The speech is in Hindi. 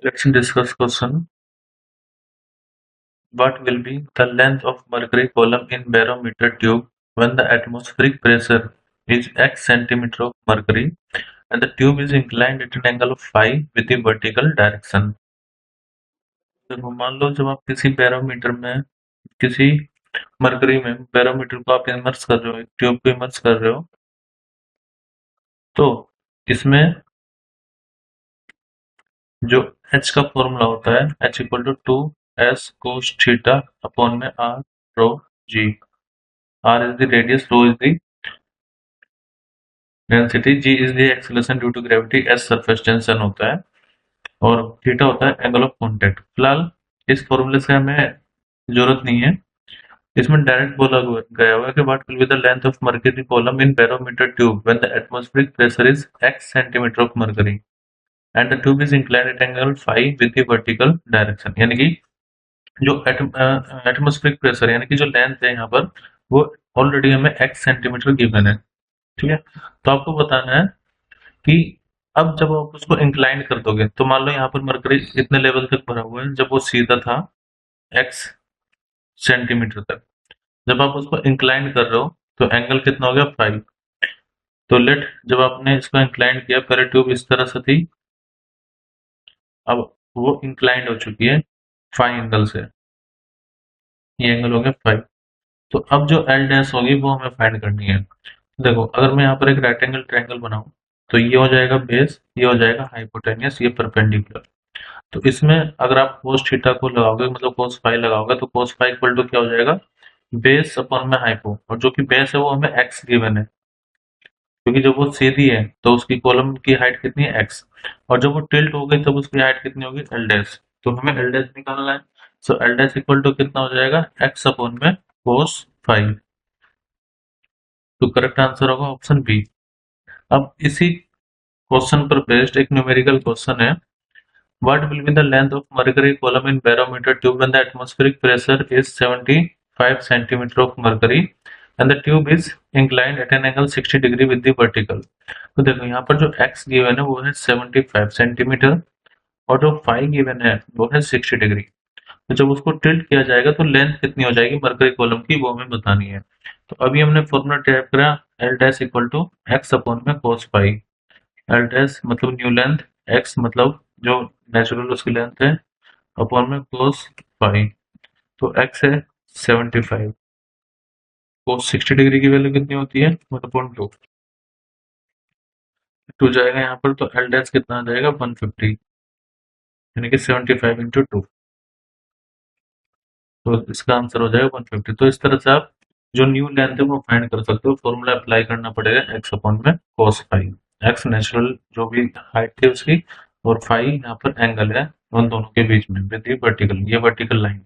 Let's discuss question. What will be the length of mercury column in barometer tube when the atmospheric pressure is x centimeter of mercury and the tube is inclined at an angle of phi with the vertical direction? देखो मान लो जब आप किसी बैरोमीटर में किसी मरकरी में बैरोमीटर को आप इमर्स कर रहे हो, एक ट्यूब को इमर्स कर रहे हो, तो इसमें जो h का फॉर्मूला होता है h equal to 2s cos theta upon में r rho g। r is the radius, rho is the density, g is the acceleration due to gravity, s surface tension होता है और थीटा होता है एंगल ऑफ कॉन्टैक्ट। फिलहाल इस फॉर्मूले से हमें जरूरत नहीं है, इसमें डायरेक्ट बोला गया हुआ है कि what will be the length of mercury column in barometer tube when the atmospheric pressure is x centimetre of mercury and the tube is inclined at angle phi with the vertical direction. यानी कि जो एटमॉस्फेरिक प्रेशर यानी कि जो लेंथ है यहाँ पर वो ऑलरेडी हमें x सेंटीमीटर गिवन है। ठीक है, तो आपको बताना है कि अब जब आप उसको इंक्लाइन कर दोगे तो मान लो यहाँ पर मरकरी इतने लेवल तक भरा हुआ है, जब वो सीधा था x सेंटीमीटर तक, जब आप उसको इंक्लाइन कर रहे हो तो एंगल कितना हो गया 5। तो लेट जब आपने इसको इंक्लाइन किया, पहले ट्यूब इस तरह से थी, अब वो इंक्लाइंड हो चुकी है 5 एंगल से, ये एंगल हो गया 5। तो अब जो एल डैश होगी वो हमें फाइंड करनी है। देखो अगर मैं यहाँ पर एक राइट एंगल ट्रायंगल बनाऊं तो ये हो जाएगा बेस, ये हो जाएगा हाइपोटेनियस, ये परपेंडिकुलर। तो इसमें अगर आप कोस थीटा को लगाओगे मतलब कोस फाई लगाओगे तो कोस फाई इक्वल टू क्या हो जाएगा, बेस अपॉन में हाइपो, और जो कि बेस है वो हमें एक्स गिवन है क्योंकि जब वो सीधी है तो उसकी कॉलम की हाइट कितनी है एक्स, और जब वो टिल्ट हो गई तब उसकी हाइट कितनी होगी एल डैश। तो हमें एल डैश निकालना है, so L dash equal to कितना हो जाएगा एक्स अपॉन में कोस फाई। तो करेक्ट आंसर होगा ऑप्शन बी। अब इसी क्वेश्चन पर बेस्ड एक न्यूमेरिकल क्वेश्चन है, what will be the length of mercury column in barometer tube when the atmospheric pressure is 75 centimeter of mercury and the tube is inclined at an angle 60 degree with the vertical। तो देखो यहाँ पर जो x गिवन है वो है 75 सेंटीमीटर और जो फाई गिवन है वो है 60 डिग्री। तो जब उसको टिल्ट किया जाएगा तो लेंथ कितनी हो जाएगी मरकरी कॉलम की वो हमें बतानी है। तो अभी हमने फॉर्मूला टाइप करा L dash equal to X upon में कोस फाई। एल डैश मतलब न्यू लेंथ, एक्स मतलब जो नेचुरल उसकी लेंथ है, अपॉन में कोस फाई। तो एक्स है 75, कोस 60 डिग्री की वैल्यू कितनी होती है 1/2, टू जाएगा यहाँ पर तो एल डैश कितना आ जाएगा 150, यानी कि 75 इंटू 2, तो इसका आंसर हो जाएगा 150। तो इस तरह से आप जो न्यू लेंथ है वो फाइंड कर सकते हो, फॉर्मूला अप्लाई करना पड़ेगा एक्स अपॉन में कोस फाई। एक्स नेचुरल जो भी हाइट थी उसकी और फाई यहाँ पर एंगल है उन दोनों के बीच में विद वर्टिकल, ये वर्टिकल लाइन।